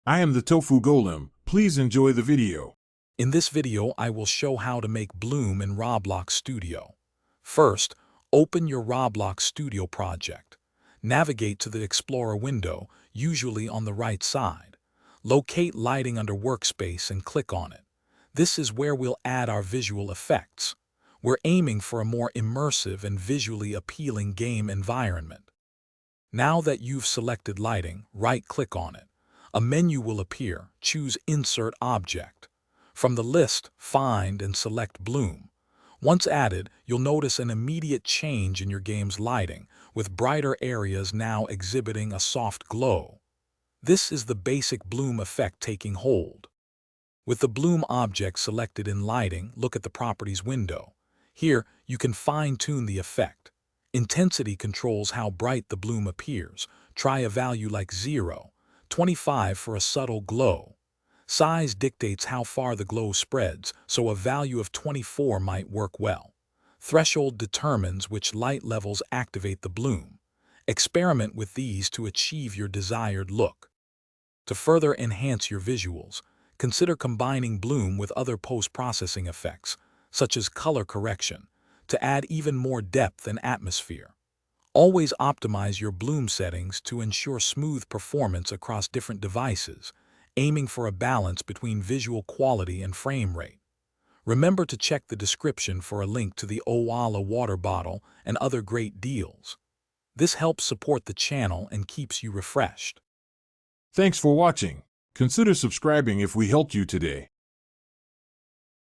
I am the Tofu Golem. Please enjoy the video. In this video, I will show how to make Bloom in Roblox Studio. First, open your Roblox Studio project. Navigate to the Explorer window, usually on the right side. Locate Lighting under Workspace and click on it. This is where we'll add our visual effects. We're aiming for a more immersive and visually appealing game environment. Now that you've selected lighting, right-click on it. A menu will appear. Choose Insert Object. From the list, find and select Bloom. Once added, you'll notice an immediate change in your game's lighting, with brighter areas now exhibiting a soft glow. This is the basic Bloom effect taking hold. With the Bloom object selected in Lighting, look at the Properties window. Here, you can fine-tune the effect. Intensity controls how bright the bloom appears. Try a value like 0, 25 for a subtle glow. Size dictates how far the glow spreads, so a value of 24 might work well. Threshold determines which light levels activate the bloom. Experiment with these to achieve your desired look. To further enhance your visuals, consider combining Bloom with other post-processing effects, such as color correction, to add even more depth and atmosphere. Always optimize your bloom settings to ensure smooth performance across different devices, aiming for a balance between visual quality and frame rate. Remember to check the description for a link to the Owala water bottle and other great deals. This helps support the channel and keeps you refreshed. Thanks for watching. Consider subscribing if we helped you today.